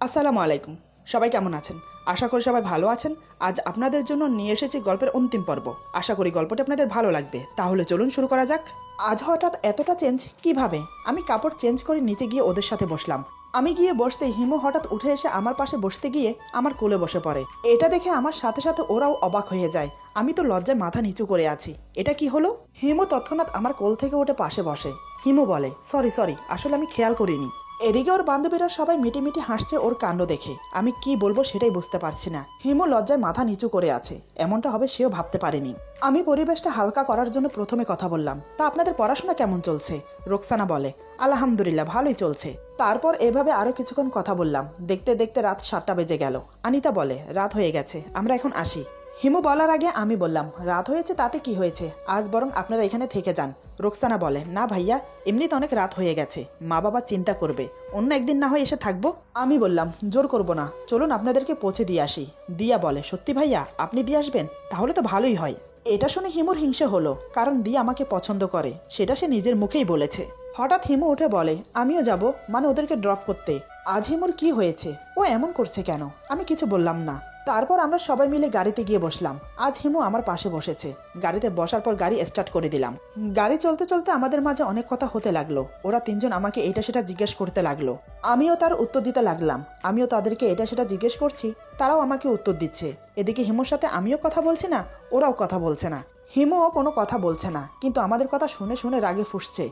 আসসালামু আলাইকুম। সবাই কেমন আছেন? আশা করি সবাই ভালো আছেন। আজ আপনাদের জন্য নিয়ে এসেছি গল্পের অন্তিম পর্ব। আশা করি গল্পটি আপনাদের ভালো লাগবে। তাহলে চলুন শুরু করা যাক। আজ হঠাৎ এতটা চেঞ্জ কিভাবে? আমি কাপড় চেঞ্জ করে নিচে গিয়ে ওদের সাথে বসলাম। আমি গিয়ে বসতেই হিমু হঠাৎ উঠে এসে আমার পাশে বসতে গিয়ে আমার কোলে বসে পড়ে। এটা দেখে আমার সাথে সাথে ওরাও অবাক হয়ে যায়। আমি তো লজ্জায় মাথা নিচু করে আছি। এটা কি হলো? হিমু তৎক্ষণাৎ আমার কোল থেকে উঠে পাশে বসে। হিমু বলে, সরি, আসলে আমি খেয়াল করিনি। এদিকে ওর বান্ধবীরা সবাই মিটিমিটি হাসছে ওর কাণ্ড দেখে। আমি কি বলবো সেটাই বুঝতে পারছি না। হিমু লজ্জায় মাথা নিচু করে আছে। এমনটা হবে সেও ভাবতে পারেনি। আমি পরিবেশটা হালকা করার জন্য প্রথমে কথা বললাম, তা আপনাদের পড়াশোনা কেমন চলছে? রোকসানা বলে, আলহামদুলিল্লাহ ভালোই চলছে। তারপর এভাবে আরো কিছুক্ষণ কথা বললাম। দেখতে দেখতে রাত 7টা বেজে গেল। আনিতা বলে, রাত হয়ে গেছে, আমরা এখন আসি। হিমু বলার আগে আমি বললাম, রাত হয়েছে তাতে কি হয়েছে, আজ বরং আপনারা এখানে থেকে যান। রোকসানা বলে, না ভাইয়া, এমনিতে অনেক রাত হয়ে গেছে, মা বাবা চিন্তা করবে, অন্য একদিন না হয় এসে থাকবো। আমি বললাম, জোর করবো না, চলুন আপনাদেরকে পৌঁছে দিয়ে আসি। দিয়া বলে, সত্যি ভাইয়া আপনি দিয়ে আসবেন? তাহলে তো ভালোই হয়। এটা শুনে হিমুর হিংসে হলো, কারণ দিয়া আমাকে পছন্দ করে, সেটা সে নিজের মুখেই বলেছে। হঠাৎ হিমু উঠে বলে, আমিও যাব, মানে ওদেরকে ড্রপ করতে। আজ হিমুর কি হয়েছে? ও এমন করছে কেন? আমি কিছু বললাম না। তারপর আমরা সবাই মিলে গাড়িতে গিয়ে বসলাম। আজ হিমু আমার পাশে বসেছে। গাড়িতে বসার পর গাড়ি স্টার্ট করে দিলাম। গাড়ি চলতে চলতে আমাদের মাঝে অনেক কথা হতে লাগলো। ওরা তিনজন আমাকে এটা সেটা জিজ্ঞেস করতে লাগলো। আমিও তার উত্তর দিতে লাগলাম। আমিও তাদেরকে এটা সেটা জিজ্ঞেস করছি, তারাও আমাকে উত্তর দিচ্ছে। এদিকে হিমুর সাথে আমিও কথা বলছি না, ওরাও কথা বলছে না। হিমুও কোনো কথা বলছে না, কিন্তু আমাদের কথা শুনে শুনে রাগে ফুঁসছে।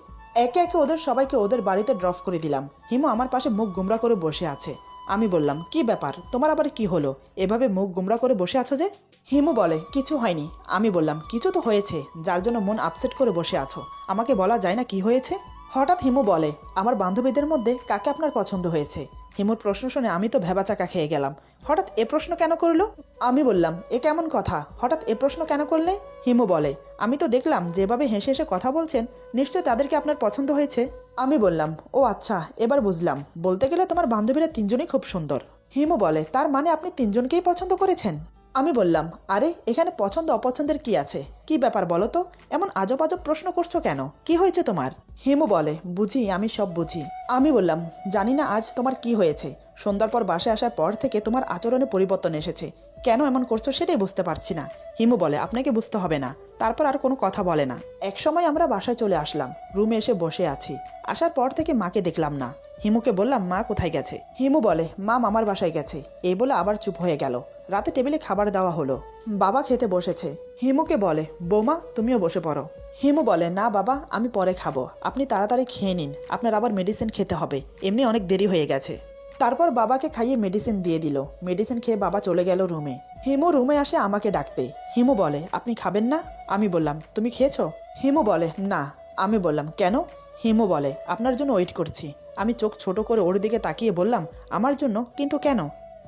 একে একে ওদের সবাইকে ওদের বাড়িতে ড্রপ করে দিলাম। হিমু আমার পাশে মুখ গুমরা করে বসে আছে। আমি বললাম, কি ব্যাপার, তোমার আবার কি হলো, এভাবে মুখ গুমরা করে বসে আছো যে? হিমু বলে, কিছু হয়নি। আমি বললাম, কিছু তো হয়েছে, যার জন্য মন আপসেট করে বসে আছো, আমাকে বলা যায় না কি হয়েছে? হঠাৎ হিমু বলে, আমার বান্ধবীদের মধ্যে কাকে আপনার পছন্দ হয়েছে? হিমুর প্রশ্ন শুনে আমি তো ভেবাচাকা খেয়ে গেলাম। হঠাৎ এ প্রশ্ন কেন করলো? আমি বললাম, এ কেমন কথা, হঠাৎ এ প্রশ্ন কেন করলে? হিমু বলে, আমি তো দেখলাম যেভাবে হেসে হেসে কথা বলছেন, নিশ্চয় তাদেরকে আপনার পছন্দ হয়েছে। আমি বললাম, ও আচ্ছা, এবার বুঝলাম, বলতে গেলে তোমার বান্ধবীরা তিনজনই খুব সুন্দর। হিমু বলে, তার মানে আপনি তিনজনকেই পছন্দ করেছেন? আমি বললাম, আরে এখানে পছন্দ অপছন্দের কি আছে, কি ব্যাপার বলো তো, এমন আজব আজব প্রশ্ন করছো কেন, কি হয়েছে তোমার? হিমু বলে, বুঝি, আমি সব বুঝি। আমি বললাম, জানি না আজ তোমার কি হয়েছে, সন্ধ্যার পর বাসায় আসার পর থেকে তোমার আচরণে পরিবর্তন এসেছে, কেন এমন করছো সেটাই বুঝতে পারছি না। হিমু বলে, আপনাকে বুঝতে হবে না। তারপর আর কোনো কথা বলে না। এক সময় আমরা বাসায় চলে আসলাম। রুমে এসে বসে আছি। আসার পর থেকে মাকে দেখলাম না। হিমুকে বললাম, মা কোথায় গেছে? হিমু বলে, মা মামার বাসায় গেছে। এই বলে আবার চুপ হয়ে গেল। রাতে টেবিলে খাবার দেওয়া হলো। বাবা খেতে বসেছে। হিমুকে বলে, বৌমা তুমিও বসে পড়ো। হিমু বলে, না বাবা, আমি পরে খাবো, আপনি তাড়াতাড়ি খেয়ে নিন, আপনার আবার মেডিসিন খেতে হবে, এমনি অনেক দেরি হয়ে গেছে। তারপর বাবাকে খাইয়ে মেডিসিন দিয়ে দিল। মেডিসিন খেয়ে বাবা চলে গেল রুমে। হিমু রুমে আসে আমাকে ডাকতে। হিমু বলে, আপনি খাবেন না? আমি বললাম, তুমি খেয়েছো? হিমু বলে, না। আমি বললাম, কেন? হিমু বলে, আপনার জন্য ওয়েট করছি। আমি চোখ ছোট করে ওর দিকে তাকিয়ে বললাম, আমার জন্য? কিন্তু কেন?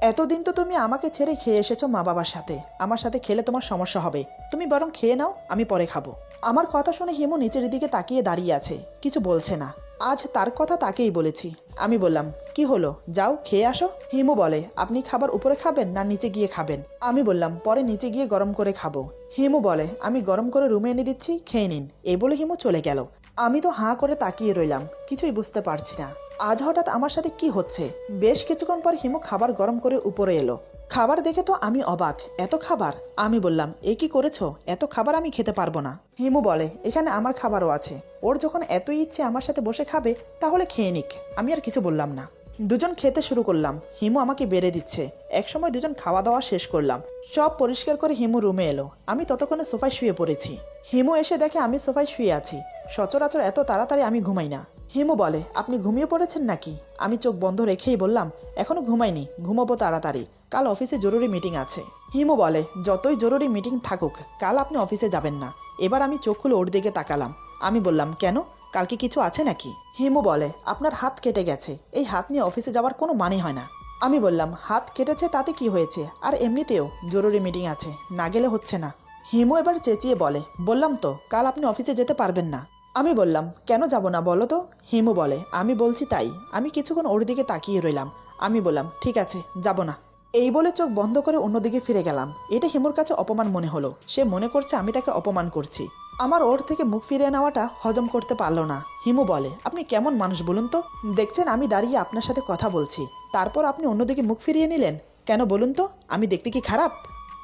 এতদিন তো তুমি আমাকে ছেড়ে খেয়ে এসেছো মা বাবার সাথে, আমার সাথে খেলে তোমার সমস্যা হবে, তুমি বরং খেয়ে নাও, আমি পরে খাবো। আমার কথা শুনে হিমু নিচের দিকে তাকিয়ে দাঁড়িয়ে আছে, কিছু বলছে না। আজ তার কথা তাকেই বলেছি। আমি বললাম, কি হলো, যাও খেয়ে আসো। হিমু বলে, আপনি খাবার উপরে খাবেন না নিচে গিয়ে খাবেন? আমি বললাম, পরে নিচে গিয়ে গরম করে খাবো। হিমু বলে, আমি গরম করে রুমে এনে দিচ্ছি, খেয়ে নিন। এই বলে হিমু চলে গেল। আমি তো হাঁ করে তাকিয়ে রইলাম, কিছুই বুঝতে পারছি না আজ হঠাৎ আমার সাথে কি হচ্ছে। বেশ কিছুক্ষণ পর হিমু খাবার গরম করে উপরে এলো। খাবার দেখে তো আমি অবাক, এত খাবার! আমি বললাম, এ কি করেছো, এত খাবার আমি খেতে পারবো না। হিমু বলে, এখানে আমার খাবারও আছে, ওর যখন এতই ইচ্ছে আমার সাথে বসে খাবে, তাহলে খেয়ে নিক। আমি আর কিছু বললাম না। দুজন খেতে শুরু করলাম। হিমু আমাকে বেড়ে দিচ্ছে। একসময় দুজন খাওয়া দাওয়া শেষ করলাম। সব পরিষ্কার করে হিমু রুমে এলো। আমি ততক্ষণে সোফায় শুয়ে পড়েছি। হিমু এসে দেখে আমি সোফায় শুয়ে আছি। সচরাচর এত তাড়াতাড়ি আমি ঘুমাই না। হিমু বলে, আপনি ঘুমিয়ে পড়েছেন নাকি? আমি চোখ বন্ধ রেখেই বললাম, এখনো ঘুমাইনি, ঘুমাবো তাড়াতাড়ি, কাল অফিসে জরুরি মিটিং আছে। হিমু বলে, যতই জরুরি মিটিং থাকুক, কাল আপনি অফিসে যাবেন না। এবার আমি চোখ খুলে ওর দিকে তাকালাম। আমি বললাম, কেন, কালকে কিছু আছে নাকি? হিমু বলে, আপনার হাত কেটে গেছে, এই হাত নিয়ে অফিসে যাওয়ার কোনো মানে হয় না। আমি বললাম, হাত কেটেছে তাতে কি হয়েছে, আর এমনিতেও জরুরি মিটিং আছে, না গেলে হচ্ছে না। হিমু এবার চেঁচিয়ে বলে, বললাম তো কাল আপনি অফিসে যেতে পারবেন না। আমি বললাম, কেন যাব না বলো তো? হিমু বলে, আমি বলছি তাই। আমি কিছুক্ষণ ওর দিকে তাকিয়ে রইলাম। আমি বললাম, ঠিক আছে, যাব না। এই বলে চোখ বন্ধ করে অন্যদিকে ফিরে গেলাম। এটা হিমুর কাছে অপমান মনে হলো। সে মনে করছে আমি তাকে অপমান করছি। আমার ওর থেকে মুখ ফিরিয়ে নেওয়াটা হজম করতে পারলো না। হিমু বলে, আপনি কেমন মানুষ বলুন তো? দেখছেন আমি দাঁড়িয়ে আপনার সাথে কথা বলছি, তারপর আপনি অন্যদিকে মুখ ফিরিয়ে নিলেন কেন বলুন তো? আমি দেখতে কি খারাপ?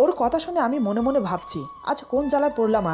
ওর কথা শুনে আমি মনে মনে ভাবছি, আজ কোন জ্বালায় পড়লাম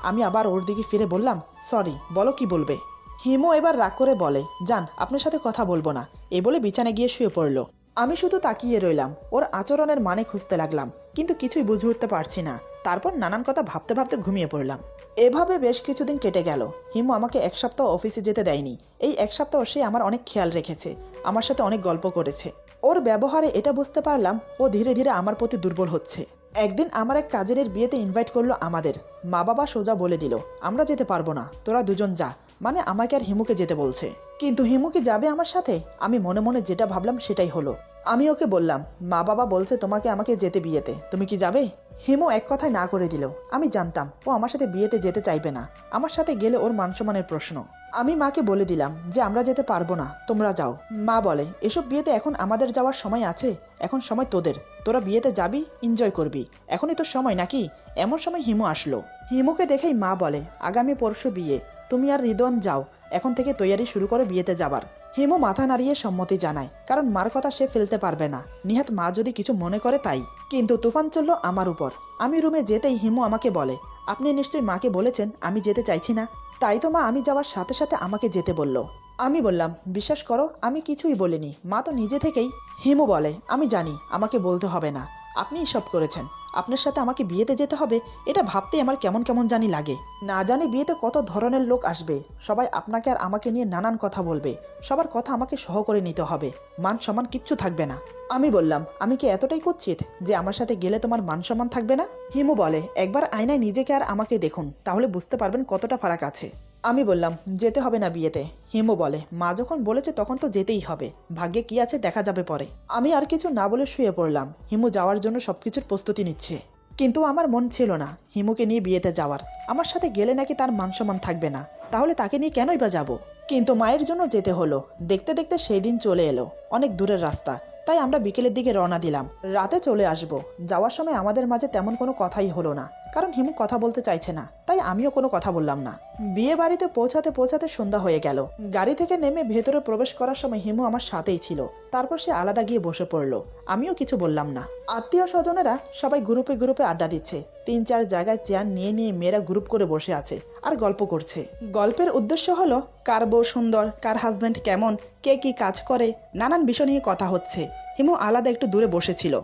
আমি আবার ওর দিকে ফিরে বললাম, সরি, বলো কি বলবে। হিমু এবার রাগ করে বলে, যান, আপনার সাথে কথা বলবো না, এ বলে বিছানায় গিয়ে শুয়ে পড়ল। আমি শুধু তাকিয়ে রইলাম, ওর আচরণের মানে খুঁজতে লাগলাম, কিন্তু কিছুই বুঝে উঠতে পারছি না। তারপর নানান কথা ভাবতে ভাবতে ঘুমিয়ে পড়লাম। এভাবে বেশ কিছুদিন কেটে গেল। হিমু আমাকে এক সপ্তাহ অফিসে যেতে দেয়নি। এই এক সপ্তাহ সে আমার অনেক খেয়াল রেখেছে, আমার সাথে অনেক গল্প করেছে। ওর ব্যবহারে এটা বুঝতে পারলাম ও ধীরে ধীরে আমার প্রতি দুর্বল হচ্ছে। একদিন আমার এক কাজিনের বিয়েতে ইনভাইট করলো আমাদের। মা বাবা সোজা বলে দিল, আমরা যেতে পারবো না, তোরা দুজন যা। মানে আমাকে আর হিমুকে যেতে বলছে। কিন্তু হিমু কি যাবে আমার সাথে? আমি মনে মনে যেটা ভাবলাম সেটাই হলো। আমি ওকে বললাম, মা বাবা বলছে তোমাকে আমাকে যেতে বিয়েতে, তুমি কি যাবে? হিমু এক কথায় না করে দিল। আমি জানতাম ও আমার সাথে বিয়েতে যেতে চাইবে না, আমার সাথে গেলে ওর মানসম্মানের প্রশ্ন। আমি মাকে বলে দিলাম যে আমরা যেতে পারবো না, তোমরা যাও। মা বলে, এসব বিয়েতে এখন আমাদের যাওয়ার সময় আছে? এখন সময় তোদের, তোরা বিয়েতে যাবি, এনজয় করবি, এখনই তোর সময় নাকি? এমন সময় হিমু আসলো। হিমুকে দেখেই মা বলে, আগামী পরশু বিয়ে, তুমি আর রিদওয়ান যাও, এখন থেকে তৈয়ারি শুরু করে বিয়েতে যাবার। হিমু মাথা নাড়িয়ে সম্মতি জানায়, কারণ মার কথা সে ফেলতে পারবে না, নিহাত মা যদি কিছু মনে করে তাই। কিন্তু তুফান চলল আমার উপর। আমি রুমে যেতেই হিমু আমাকে বলে, আপনি নিশ্চয়ই মাকে বলেছেন আমি যেতে চাইছি না, তাই তো মা আমি যাওয়ার সাথে সাথে আমাকে যেতে বলল। আমি বললাম, বিশ্বাস করো আমি কিছুই বলিনি, মা তো নিজে থেকেই। হিমু বলে, আমি জানি আমাকে বলতে হবে না, আপনিই সব করেছেন, আপনার সাথে আমাকে বিয়েতে যেতে হবে, এটা ভাবতেই আমার কেমন কেমন জানি লাগে। না জানি বিয়েতে কত ধরনের লোক আসবে, সবাই আপনাকে আর আমাকে নিয়ে নানান কথা বলবে, সবার কথা আমাকে সহ করে নিতে হবে, মান সম্মান কিচ্ছু থাকবে না। আমি বললাম, আমি কি এতটাই কুৎসিত যে আমার সাথে গেলে তোমার মান সম্মান থাকবে না? হিমু বলে, একবার আয়নায় নিজেকে আর আমাকে দেখুন, তাহলে বুঝতে পারবেন কতটা ফারাক আছে। আমি বললাম, যেতে হবে না বিয়েতে। হিমু বলে, মা যখন বলেছে তখন তো যেতেই হবে, ভাগ্যে কি আছে দেখা যাবে পরে। আমি আর কিছু না বলে শুয়ে পড়লাম। হিমু যাওয়ার জন্য সবকিছুর প্রস্তুতি নিচ্ছে, কিন্তু আমার মন ছিল না হিমুকে নিয়ে বিয়েতে যাওয়ার। আমার সাথে গেলে নাকি তার মান সম্মান থাকবে না, তাহলে তাকে নিয়ে কেনই বা যাব? কিন্তু মায়ের জন্য যেতে হলো। দেখতে দেখতে সেই দিন চলে এলো, অনেক দূরের রাস্তা, তাই আমরা বিকেলের দিকে রওনা দিলাম। রাতে চলে আসব। যাওয়ার সময় আমাদের মাঝে তেমন কোনো কথাই হলো না, কারণ হিমু কথা বলতে চাইছে না, তাই আমিও কোনো কথা বললাম না। বিয়ে বাড়িতে পৌঁছাতে পৌঁছাতে সন্ধ্যা হয়ে গেল। গাড়ি থেকে নেমে ভেতরে প্রবেশ করার সময় হিমু আমার সাথেই ছিল, তারপর সে আলাদা গিয়ে বসে পড়লো। আমিও কিছু বললাম না। আত্মীয় স্বজনেরা সবাই গ্রুপে গ্রুপে আড্ডা দিচ্ছে। 3-4 জায়গায় চেয়ার নিয়ে নিয়ে মেয়েরা গ্রুপ করে বসে আছে আর গল্প করছে। গল্পের উদ্দেশ্য হলো কার বউ সুন্দর, কার হাজবেন্ড কেমন, কে কি কাজ করে, নানান বিষয় নিয়ে কথা হচ্ছে। হিমু আলাদা একটু দূরে বসেছিল।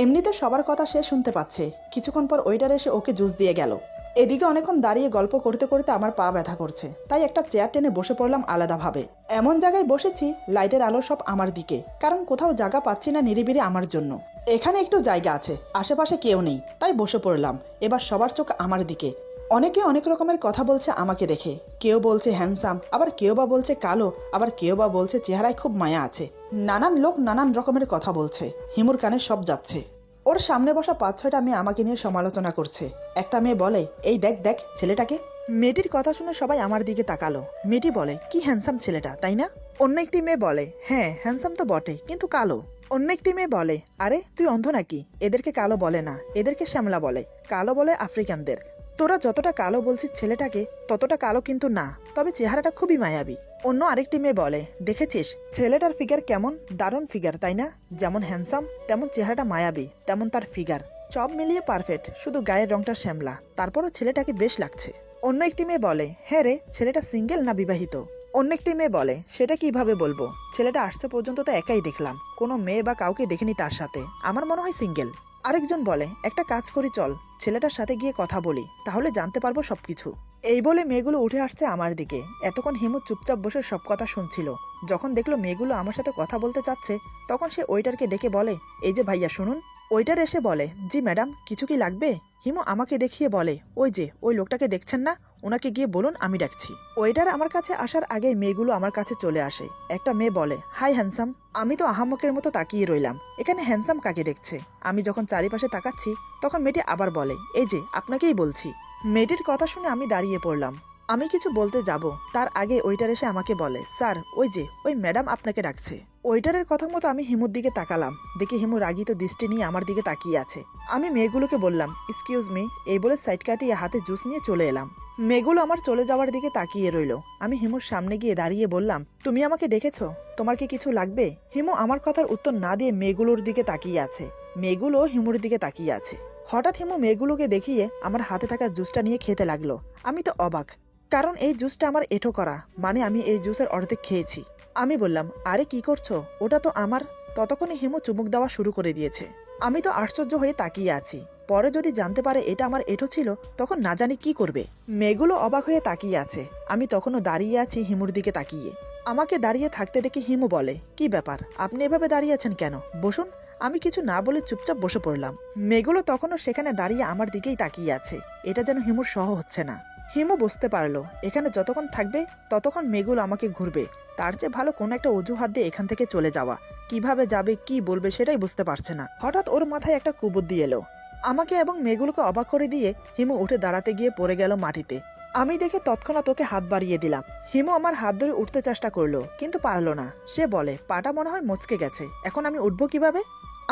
এমনিতে সবার কথা সে শুনতে পাচ্ছে। কিছুক্ষণ পর ওয়েটার এসে ওকে জুস দিয়ে গেল। এদিকে অনেকক্ষণ দাঁড়িয়ে গল্প করতে করতে আমার পা ব্যথা করছে, তাই একটা চেয়ার টেনে বসে পড়লাম আলাদাভাবে। এমন জায়গায় বসেছি লাইটের আলো সব আমার দিকে, কারণ কোথাও জায়গা পাচ্ছি না নিরিবিলি আমার জন্য। এখানে একটু জায়গা আছে, আশেপাশে কেউ নেই, তাই বসে পড়লাম। এবার সবার চোখ আমার দিকে। অনেকে অনেক রকমের কথা বলছে আমাকে দেখে। কেউ বলছে হ্যান্ডসাম, আবার কেউ বা বলছে কালো, আবার কেউ বা বলছে চেহারায় খুব মায়া আছে। নানান লোক নানান রকমের কথা বলছে। হিমুর কানে সব যাচ্ছে। ওর সামনে বসা 5-6টা মেয়ে আমাকে নিয়ে সমালোচনা করছে। একটা মেয়ে বলে, এই দেখ দেখ ছেলেটাকে। মেয়েটির কথা শুনে সবাই আমার দিকে তাকালো। মেয়েটি বলে, কি হ্যান্ডসাম ছেলেটা, তাই না? অন্য একটি মেয়ে বলে, হ্যাঁ হ্যান্ডসাম তো বটে, কিন্তু কালো। অন্য একটি মেয়ে বলে, আরে তুই অন্ধ নাকি? এদেরকে কালো বলে না, এদেরকে শ্যামলা বলে, কালো বলে আফ্রিকানদের। তোরা যতটা কালো বলছিস ছেলেটাকে, ততটা কালো কিন্তু না, তবে চেহারাটা খুবই মায়াবী। অন্য আরেকটি মেয়ে বলে, দেখেছিস ছেলেটার ফিগার কেমন, দারুণ ফিগার তাই না? যেমন হ্যান্ডসাম তেমন চেহারাটা মায়াবী, তেমন তার ফিগার, সব মিলিয়ে পারফেক্ট, শুধু গায়ের রংটা শ্যামলা, তারপরও ছেলেটাকে বেশ লাগছে। অন্য একটি মেয়ে বলে, হ্যাঁ রে, ছেলেটা সিঙ্গেল না বিবাহিত? অন্য একটি মেয়ে বলে, সেটা কিভাবে বলবো, ছেলেটা আসছে পর্যন্ত তো একাই দেখলাম, কোনো মেয়ে বা কাউকে দেখিনি তার সাথে, আমার মনে হয় সিঙ্গেল। আরেকজন বলে, একটা কাজ করি চল, ছেলেটার সাথে গিয়ে কথা বলি, তাহলে জানতে পারবো সবকিছু। এই বলে মেয়েগুলো উঠে আসছে আমার দিকে। এতক্ষণ হিমু চুপচাপ বসে সব কথা শুনছিল। যখন দেখলো মেয়েগুলো আমার সাথে কথা বলতে চাচ্ছে, তখন সে ওয়েটারকে ডেকে বলে, এই যে ভাইয়া শুনুন। ওয়েটার এসে বলে, জি ম্যাডাম, কিছু কি লাগবে? হিমু আমাকে দেখিয়ে বলে, ওই যে ওই লোকটাকে দেখছেন না, ওনাকে গিয়ে বলুন আমি ডাকছি। ওয়েটার আমার কাছে আসার আগে মেয়েগুলো আমার কাছে চলে আসে। একটা মেয়ে বলে, হাই হ্যান্ডসাম। আমি তো আহাম্মকের মতো তাকিয়ে রইলাম, এখানে হ্যান্ডসাম কাকে দেখছে? আমি যখন চারিপাশে তাকাচ্ছি, তখন মেয়েটি আবার বলে, এই যে আপনাকেই বলছি। মেয়েটির কথা শুনে আমি দাঁড়িয়ে পড়লাম। আমি কিছু বলতে যাব, তার আগে ওয়েটার এসে আমাকে বলে, স্যার ওই যে ওই ম্যাডাম আপনাকে ডাকছে। ওয়েটারের কথা মতো আমি হিমুর দিকে তাকালাম। দেখি হিমু রাগিত দৃষ্টি নিয়ে আমার দিকে তাকিয়ে আছে। আমি মেয়েগুলোকে বললাম, এক্সকিউজ মি, এই বলে সাইড কাটিয়ে হাতে জুস নিয়ে চলে এলাম। মেয়েগুলো আমার চলে যাওয়ার দিকে তাকিয়ে রইল। আমি হিমুর সামনে গিয়ে দাঁড়িয়ে বললাম, তুমি আমাকে ডেকেছো? তোমার কি কিছু লাগবে? হিমু আমার কথার উত্তর না দিয়ে মেয়েগুলোর দিকে তাকিয়ে আছে। মেয়েগুলো হিমুর দিকে তাকিয়ে আছে। হঠাৎ হিমু মেয়েগুলোকে দেখিয়ে আমার হাতে থাকা জুসটা নিয়ে খেতে লাগলো। আমি তো অবাক, কারণ এই জুসটা আমার এঁঠো করা, মানে আমি এই জুসের অর্ধেক খেয়েছি। আমি বললাম, আরে কি করছো? ওটা তো আমার। ততক্ষণে হিমু চুমুক দেওয়া শুরু করে দিয়েছে। আমি তো আশ্চর্য হয়ে তাকিয়ে আছি। পরে যদি জানতে পারে এটা আমার এঁঠো ছিল, তখন না জানি কি করবে। মেয়েগুলো অবাক হয়ে তাকিয়ে আছে। আমি তখনও দাঁড়িয়ে আছি হিমুর দিকে তাকিয়ে। আমাকে দাঁড়িয়ে থাকতে দেখে হিমু বলে, কি ব্যাপার, আপনি এভাবে দাঁড়িয়ে আছেন কেন? বসুন। আমি কিছু না বলে চুপচাপ বসে পড়লাম। মেয়েগুলো তখনও সেখানে দাঁড়িয়ে আমার দিকেই তাকিয়ে আছে। এটা যেন হিমুর সহ হচ্ছে না। হিমু বুঝতে পারলো এখানে যতক্ষণ থাকবে ততক্ষণ মেয়েগুলো আমাকে ঘুরবে। তার চেয়ে ভালো কোনো একটা অজুহাত দিয়ে এখান থেকে চলে যাওয়া। কিভাবে যাবে, কি বলবে সেটাই বুঝতে পারছে না। হঠাৎ ওর মাথায় একটা কুবুদ্ধি এলো। আমাকে এবং মেয়েগুলোকে অবাক করে দিয়ে হিমু উঠে দাঁড়াতে গিয়ে পড়ে গেল মাটিতে। আমি দেখে তৎক্ষণাৎ ওকে হাত বাড়িয়ে দিলাম। হিমু আমার হাত ধরে উঠতে চেষ্টা করলো, কিন্তু পারলো না। সে বলে, পাটা মনে হয় মচকে গেছে, এখন আমি উঠবো কিভাবে?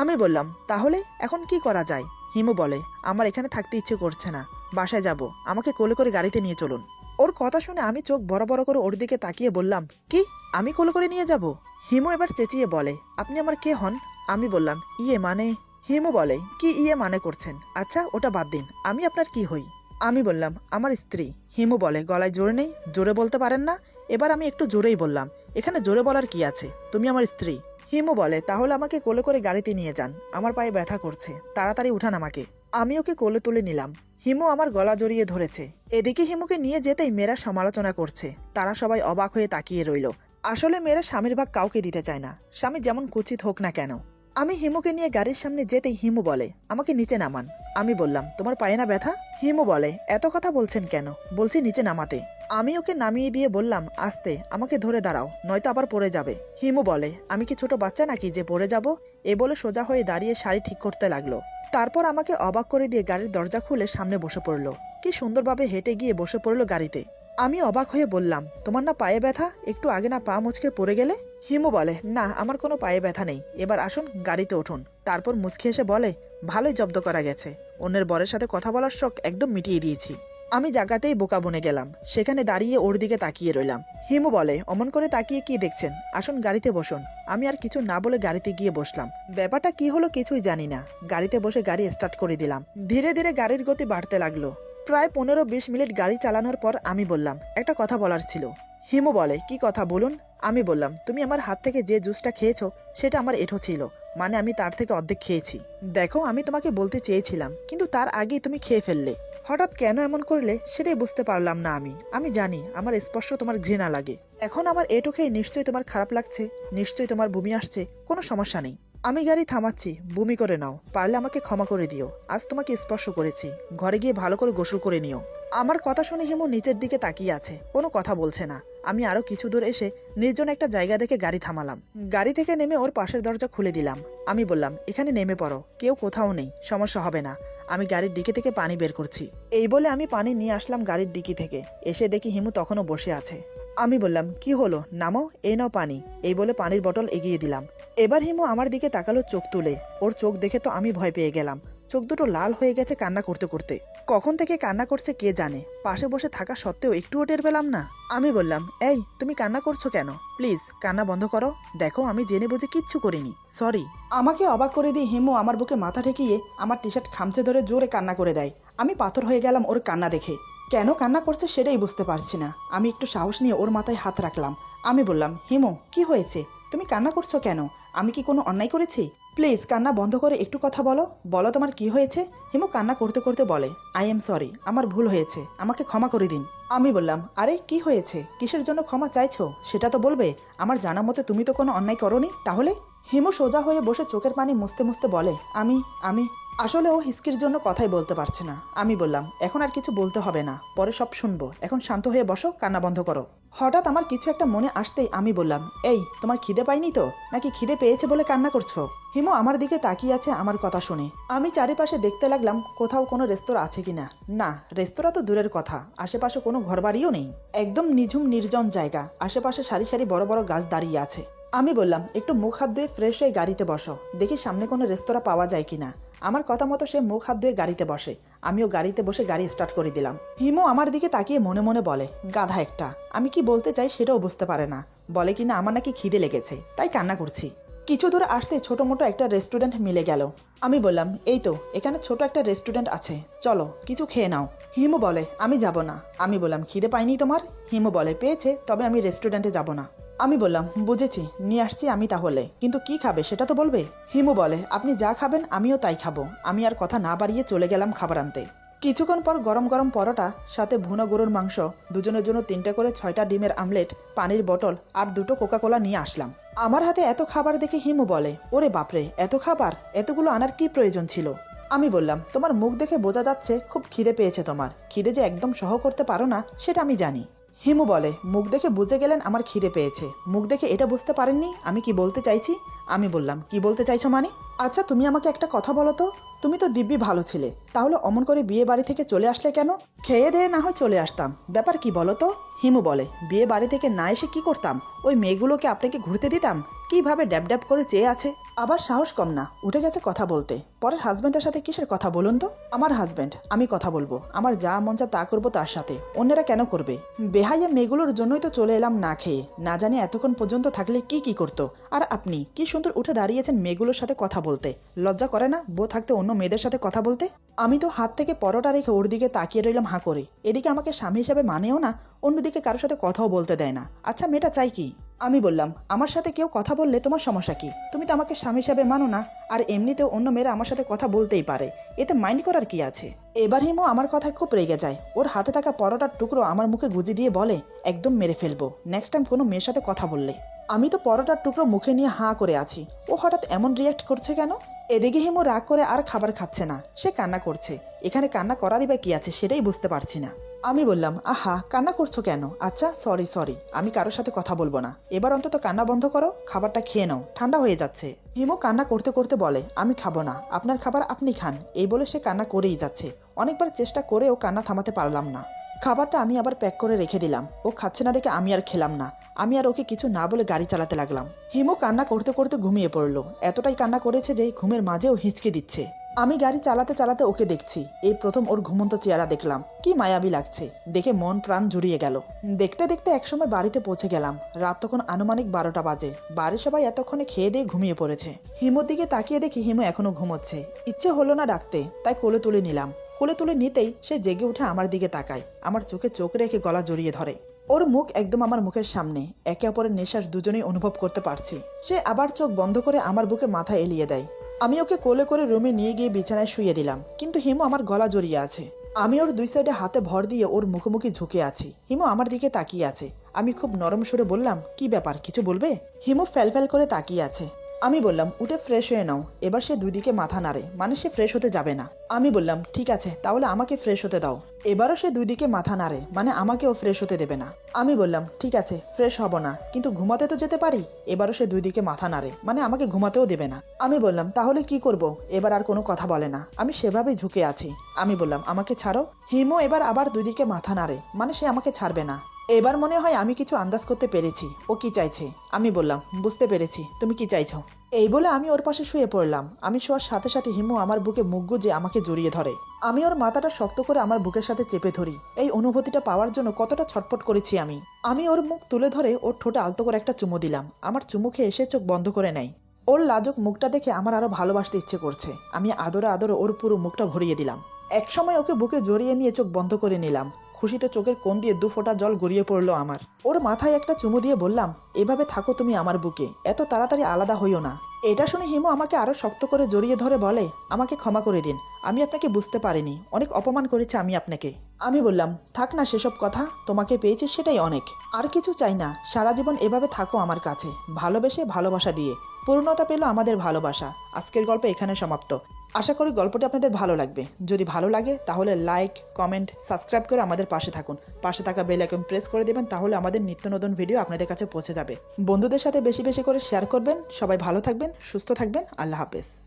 আমি বললাম, তাহলে এখন কি করা যায়? হিমু বলে, আমার এখানে থাকতে ইচ্ছে করছে না, বাসায় যাব, আমাকে কোলে করে গাড়িতে নিয়ে চলুন। ওর কথা শুনে আমি চোখ বড় বড় করে ওর দিকে তাকিয়ে বললাম, কি, আমি কোলে করে নিয়ে যাব? হিমু এবার চেঁচিয়ে বলে, আপনি আমার কে হন? আমি বললাম, ইয়ে মানে। হিমু বলে, কি ইয়ে মানে করছেন? আচ্ছা ওটা বাদ দিন, আমি আপনার কি হই? আমি বললাম, আমার স্ত্রী। হিমু বলে, গলায় জোর নেই? জোরে বলতে পারেন না? এবার আমি একটু জোরেই বললাম, এখানে জোরে বলার কি আছে, তুমি আমার স্ত্রী। হিমু বলে, তাহলে আমাকে কোলে করে গাড়িতে নিয়ে যান, আমার পায়ে ব্যথা করছে, তাড়াতাড়ি উঠান আমাকে। আমি ওকে কোলে তুলে নিলাম। হিমু আমার গলা জড়িয়ে ধরেছে। এদিকে হিমুকে নিয়ে যেতেই মেয়েরা সমালোচনা করছে। তারা সবাই অবাক হয়ে তাকিয়ে রইল। আসলে মেয়েরা স্বামীর ভাগ কাউকে দিতে চায় না, স্বামী যেমন কুচিত হোক না কেন। আমি হিমুকে নিয়ে গাড়ির সামনে যেতেই হিমু বলে, আমাকে নিচে নামান। আমি বললাম, তোমার পায়ে না ব্যথা? হিমু বলে, এত কথা বলছেন কেন? বলছি নিচে নামাতে। আমি ওকে নামিয়ে দিয়ে বললাম, আস্তে, আমাকে ধরে দাঁড়াও, নয়তো আবার পড়ে যাবে। হিমু বলে, আমি কি ছোট বাচ্চা নাকি যে পড়ে যাব? এ বলে সোজা হয়ে দাঁড়িয়ে শাড়ি ঠিক করতে লাগলো। তারপর আমাকে অবাক করে দিয়ে গাড়ির দরজা খুলে সামনে বসে পড়লো। কি সুন্দরভাবে হেঁটে গিয়ে বসে পড়লো গাড়িতে। আমি অবাক হয়ে বললাম, তোমার না পায়ে ব্যথা? একটু আগে না পা মুচকে পড়ে গেলে? হিমু বলে, না, আমার কোনো পায়ে ব্যথা নেই, এবার আসুন গাড়িতে উঠুন। তারপর মুচকি এসে বলে, ভালোই জব্দ করা গেছে, অন্যের বরের সাথে কথা বলার শখ একদম মিটিয়ে দিয়েছি। আমি জায়গাতেই বোকা বনে গেলাম, সেখানে দাঁড়িয়ে ওর দিকে তাকিয়ে রইলাম। হিমু বলে, অমন করে তাকিয়ে কি দেখছেন, আসুন গাড়িতে বসুন। আমি আর কিছু না বলে গাড়িতে গিয়ে বসলাম। ব্যাপারটা কি হলো কিছুই জানি না। গাড়িতে বসে গাড়ি স্টার্ট করে দিলাম। ধীরে ধীরে গাড়ির গতি বাড়তে লাগলো। প্রায় 15-20 মিনিট গাড়ি চালানোর পর আমি বললাম, একটা কথা বলার ছিল। হিমু বলে, কি কথা বলুন। আমি বললাম, তুমি আমার হাত থেকে যে জুসটা খেয়েছো সেটা আমার এঁঠো ছিল, মানে আমি তার থেকে অর্ধেক খেয়েছি। দেখো, আমি তোমাকে বলতে চেয়েছিলাম, কিন্তু তার আগেই তুমি খেয়ে ফেললে। হঠাৎ কেন এমন করলে সেটাই বুঝতে পারলাম না। আমি জানি আমার স্পর্শ তোমার ঘৃণা লাগে। এখন আমার এঁঠো খেয়ে নিশ্চয়ই তোমার খারাপ লাগছে, নিশ্চয়ই তোমার বমি আসছে। কোনো সমস্যা নেই, আমি গাড়ি থামাচ্ছি, বমি করে নাও, পারলে আমাকে ক্ষমা করে দিও। আজ তোমাকে স্পর্শ করেছি, ঘরে গিয়ে ভালো করে গোসল করে নিও। আমার কথা শুনে হিমু নিচের দিকে তাকিয়ে আছে, কোনো কথা বলছে না। আমি আরো কিছু দূর এসে নির্জন একটা জায়গা দেখে গাড়ি থামালাম। গাড়ি থেকে নেমে ওর পাশের দরজা খুলে দিলাম। আমি বললাম, এখানে নেমে পড়ো, কেউ কোথাও নেই, সমস্যা হবে না। আমি গাড়ির ডিকি থেকে পানি বের করছি। এই বলে আমি পানি নিয়ে আসলাম গাড়ির ডিকি থেকে। এসে দেখি হিমু তখনও বসে আছে। আমি বললাম, কি হলো, নামো, এই নাও পানি। এই বলে পানির বটল এগিয়ে দিলাম। এবার হিমু আমার দিকে তাকালো চোখ তুলে। ওর চোখ দেখে তো আমি ভয় পেয়ে গেলাম। চোখ দুটো লাল হয়ে গেছে কান্না করতে করতে। কখন থেকে কান্না করছে কে জানে, পাশে বসে থাকা সত্ত্বেও একটুও টের পেলাম না। আমি বললাম, এই তুমি কান্না করছো কেন? প্লিজ কান্না বন্ধ করো, দেখো আমি জেনে বুঝে কিচ্ছু করিনি, সরি। আমাকে অবাক করে দিয়ে হিমু আমার বুকে মাথা ঠেকিয়ে আমার টি শার্ট খামচে ধরে জোরে কান্না করে দেয়। আমি পাথর হয়ে গেলাম ওর কান্না দেখে। কেন কান্না করছে সেটাই বুঝতে পারছি না। আমি একটু সাহস নিয়ে ওর মাথায় হাত রাখলাম। আমি বললাম, হিমু কি হয়েছে, তুমি কান্না করছো কেন? আমি কি কোনো অন্যায় করেছি? প্লিজ কান্না বন্ধ করে একটু কথা বলো, বলো তোমার কি হয়েছে। হিমু কান্না করতে করতে বলে, আই এম সরি, আমার ভুল হয়েছে, আমাকে ক্ষমা করে দিন। আমি বললাম, আরে কি হয়েছে, কিসের জন্য ক্ষমা চাইছো সেটা তো বলবে। আমার জানা মতে তুমি তো কোনো অন্যায় করোনি, তাহলে? হিমু সোজা হয়ে বসে চোখের পানি মুছতে মুছতে বলে, আমি আসলে ও হিসকির জন্য কথাই বলতে পারছে না। আমি বললাম, এখন আর কিছু বলতে হবে না, পরে সব শুনবো, এখন শান্ত হয়ে বসো, কান্না বন্ধ করো। হঠাৎ আমার কিছু একটা মনে আসতেই আমি বললাম, এই তোমার খিদে পাইনি তো, নাকি খিদে পেয়েছে বলে কান্না করছো? হিমু আমার দিকে তাকিয়ে আছে আমার কথা শুনে। আমি চারিপাশে দেখতে লাগলাম কোথাও কোনো রেস্তোরাঁ আছে কিনা। না, রেস্তোরাঁ তো দূরের কথা, আশেপাশে কোনো ঘরবাড়িও নেই। একদম নিঝুম নির্জন জায়গা, আশেপাশে সারি সারি বড় বড় গাছ দাঁড়িয়ে আছে। আমি বললাম একটু মুখ হাত ধুয়ে ফ্রেশ হয়ে গাড়িতে বসো, দেখি সামনে কোনো রেস্তোরাঁ পাওয়া যায় কিনা। আমার কথা মতো সে মুখ হাত ধুয়ে গাড়িতে বসে। আমিও গাড়িতে বসে গাড়ি স্টার্ট করে দিলাম। হিমু আমার দিকে তাকিয়ে মনে মনে বলে, গাধা একটা, আমি কি বলতে চাই সেটাও বুঝতে পারে না। বলে কিনা আমার নাকি খিদে লেগেছে, তাই কান্না করছি। কিছু দূর আসতে ছোট মোটো একটা রেস্টুরেন্ট মিলে গেল। আমি বললাম, এই তো এখানে ছোট একটা রেস্টুরেন্ট আছে, চলো কিছু খেয়ে নাও। হিমু বলে, আমি যাব না। আমি বললাম, খিদে পাইনি তোমার? হিমু বলে, পেয়েছে, তবে আমি রেস্টুরেন্টে যাব না। আমি বললাম, বুঝেছি, নিয়ে আসছি আমি তাহলে, কিন্তু কি খাবে সেটা তো বলবে। হিমু বলে, আপনি যা খাবেন আমিও তাই খাবো। আমি আর কথা না বাড়িয়ে চলে গেলাম খাবার আনতে। কিছুক্ষণ পর গরম গরম পরোটা, সাথে ভুনো গরুর মাংস, দুজনের জন্য 3টে করে 6টা ডিমের আমলেট, পানির বোতল আর 2টো কোকাকোলা নিয়ে আসলাম। আমার হাতে এত খাবার দেখে হিমু বলে, ওরে বাপরে, এত খাবার, এতগুলো আনার কি প্রয়োজন ছিল? আমি বললাম, তোমার মুখ দেখে বোঝা যাচ্ছে খুব খিদে পেয়েছে তোমার। খিদে যে একদম সহ করতে পারো না সেটা আমি জানি। হিমু বলে, মুখ দেখে বুঝে গেলেন আমার খিদে পেয়েছে, মুখ দেখে এটা বুঝতে পারেননি আমি কি বলতে চাইছি? আমি বললাম, কি বলতে চাইছো মানে? আচ্ছা তুমি আমাকে একটা কথা বলো তো, তুমি তো দিব্যি ভালো ছিলে, তাহলে অমন করে বিয়ে বাড়ি থেকে চলে আসলে কেন? খেয়ে দিয়ে না হয় চলে আসতাম, ব্যাপার কি বলো তো? হিমু বলে, বিয়ে বাড়ি থেকে না এসে কি করতাম? ওই মেয়েগুলোকে আপনাকে ঘুরতে দিতাম, কিভাবে ড্যাব ড্যাব করে চেয়ে আছে। আবার সাহস কম না, উঠে গেছে কথা বলতে। পরের হাজব্যান্ডের সাথে কিসের কথা বলুন তো? আমার হাজব্যান্ড, আমি কথা বলবো, আমার যা মন চা তা করবো তার সাথে, অন্যেরা কেন করবে? বেহাইয়া মেয়েগুলোর জন্যই তো চলে এলাম না খেয়ে, না জানি এতক্ষণ পর্যন্ত থাকলে কি কি করতো। আর আপনি কি সুন্দর উঠে দাঁড়িয়েছেন মেয়েগুলোর সাথে কথা বলতে, লজ্জা করে না বউ থাকতে অন্য মেয়েদের সাথে কথা বলতে? আমি তো হাত থেকে পরোটা রেখে ওর দিকে তাকিয়ে রইলাম হাঁ করে। এদিকে আমাকে স্বামী হিসেবে মানেও না, অন্যদিকে কারোর সাথে কথাও বলতে দেয় না। আচ্ছা মেয়েটা চাই কি? আমি বললাম, আমার সাথে কেউ কথা বললে তোমার সমস্যা কি? তুমি তো আমাকে স্বামী হিসাবে মানো না, আর এমনিতেও অন্য মেয়েরা আমার সাথে কথা বলতেই পারে, এতে মাইন্ড করার কি আছে? এবার হিমু আমার কথায় খুব রেগে যায়। ওর হাতে থাকা পরোটার টুকরো আমার মুখে গুজি দিয়ে বলে, একদম মেরে ফেলবো নেক্সট টাইম কোনো মেয়ের সাথে কথা বললে। আমি তো পরোটার টুকরো মুখে নিয়ে হাঁ করে আছি, ও হঠাৎ এমন রিয়াক্ট করছে কেন? এদিকে হিমু রাগ করে আর খাবার খাচ্ছে না, সে কান্না করছে। এখানে কান্না করারই বা কি আছে সেটাই বুঝতে পারছি না। আমি বললাম, আহা কান্না করছো কেন? আচ্ছা সরি সরি, আমি কারোর সাথে কথা বলবো না, এবার অন্তত কান্না বন্ধ করো, খাবারটা খেয়ে নাও, ঠান্ডা হয়ে যাচ্ছে। হিমু কান্না করতে করতে বলে, আমি খাবো না, আপনার খাবার আপনি খান। এই বলে সে কান্না করেই যাচ্ছে। অনেকবার চেষ্টা করেও কান্না থামাতে পারলাম না। খাবারটা আমি আবার প্যাক করে রেখে দিলাম। ও খাচ্ছে না দেখে আমি আর খেলাম না। আমি আর ওকে কিছু না বলে গাড়ি চালাতে লাগলাম। হিমু কান্না করতে করতে ঘুমিয়ে পড়লো। এতটাই কান্না করেছে যে ঘুমের মাঝেও হিঁচকে দিচ্ছে। আমি গাড়ি চালাতে চালাতে ওকে দেখছি। এই প্রথম ওর ঘুমন্ত চেহারা দেখলাম, কি মায়াবী লাগছে, দেখে মন প্রাণ জুড়িয়ে গেল। দেখতে দেখতে একসময় বাড়িতে পৌঁছে গেলাম। রাত তখন আনুমানিক 12টা বাজে। বাড়ির সবাই এতক্ষণে খেয়ে দিয়ে ঘুমিয়ে পড়েছে। হিমুর দিকে তাকিয়ে দেখি হিমু এখনো ঘুমোচ্ছে। ইচ্ছে হলো না ডাকতে, তাই কোলে তুলে নিলাম। কোলে তুলে নিতেই সে জেগে উঠে আমার দিকে তাকায়, আমার চোখে চোখ রেখে গলা জড়িয়ে ধরে। ওর মুখ একদম আমার মুখের সামনে, একে অপরের নিঃশ্বাস দুজনেই অনুভব করতে পারছি। সে আবার চোখ বন্ধ করে আমার বুকে মাথা এলিয়ে দেয়। আমি ওকে কোলে করে রুমে নিয়ে গিয়ে বিছানায় শুয়ে দিলাম, কিন্তু হিমু আমার গলা জড়িয়ে আছে। আমি ওর দুই সাইডে হাতে ভর দিয়ে ওর মুখোমুখি ঝুঁকে আছি। হিমু আমার দিকে তাকিয়ে আছে। আমি খুব নরম সুরে বললাম, কি ব্যাপার, কিছু বলবে? হিমু ফ্যাল ফ্যাল করে তাকিয়ে আছে। আমি বললাম, উঠে ফ্রেশ হয়ে নাও। এবার সে দুই দিকে মাথা নাড়ে, মানে সে ফ্রেশ হতে যাবে না। আমি বললাম, ঠিক আছে, তাহলে আমাকে ফ্রেশ হতে দাও। এবারও সে দুই দিকে মাথা নাড়ে, মানে আমাকেও ফ্রেশ হতে দেবে না। আমি বললাম, ঠিক আছে, ফ্রেশ হব না, কিন্তু ঘুমাতে তো যেতে পারি। এবারও সে দুই দিকে মাথা নাড়ে, মানে আমাকে ঘুমাতেও দেবে না। আমি বললাম, তাহলে কি করব? এবার আর কোনো কথা বলে না। আমি সেভাবেই ঝুঁকে আছি। আমি বললাম, আমাকে ছাড়ো। হিমু এবার আবার দুই দিকে মাথা নাড়ে, মানে সে আমাকে ছাড়বে না। এবার মনে হয় আমি কিছু আন্দাজ করতে পেরেছি ও কি চাইছে। আমি বললাম, বুঝতে পেরেছি, তুমি কি চাইছো। এই বলে আমি ওর পাশে শুয়ে পড়লাম। আমি শোয়ার সাথে সাথে হিমু আমার বুকে মুখ গুজে আমাকে জড়িয়ে ধরে। আমি ওর মাথাটা শক্ত করে আমার বুকের সাথে চেপে ধরি। এই অনুভূতিটা পাওয়ার জন্য কতটা ছটফট করেছি আমি। আমি ওর মুখ তুলে ধরে ওর ঠোঁটে আলতো করে একটা চুমু দিলাম। আমার চুমু খেয়ে এসে চোখ বন্ধ করে নেয়। ওর লাজুক মুখটা দেখে আমার আরো ভালোবাসতে ইচ্ছে করছে। আমি আদরে আদরে ওর পুরো মুখটা ভরিয়ে দিলাম। একসময় ওকে বুকে জড়িয়ে নিয়ে চোখ বন্ধ করে নিলাম। খুশিতে চোখের কোণ দিয়ে 2 ফোঁটা জল গড়িয়ে পড়লো আমার। ওর মাথায় একটা চুমু দিয়ে বললাম, এভাবে থাকো তুমি আমার বুকে, এত তাড়াতাড়ি আলাদা হইও না। এটা শুনে হিমু আমাকে আরো শক্ত করে জড়িয়ে ধরে বলে, আমাকে ক্ষমা করে দিন, আমি আপনাকে বুঝতে পারিনি, অনেক অপমান করেছি আমি আপনাকে। আমি বললাম, থাক না সেসব কথা, তোমাকে পেয়েছি সেটাই অনেক, আর কিছু চাই না। সারা জীবন এভাবে থাকো আমার কাছে, ভালোবেসে ভালোবাসা দিয়ে। পূর্ণতা পেল আমাদের ভালোবাসা। আজকের গল্প এখানে সমাপ্ত। আশা করি গল্পটি আপনাদের ভালো লাগবে। যদি ভালো লাগে তাহলে লাইক, কমেন্ট, সাবস্ক্রাইব করে আমাদের পাশে থাকুন। পাশে থাকা বেল আইকন প্রেস করে দেবেন, তাহলে আমাদের নিত্য নতুন ভিডিও আপনাদের কাছে পৌঁছে যাবে। বন্ধুদের সাথে বেশি বেশি করে শেয়ার করবেন। সবাই ভালো থাকবেন, সুস্থ থাকবেন। আল্লাহ হাফেজ।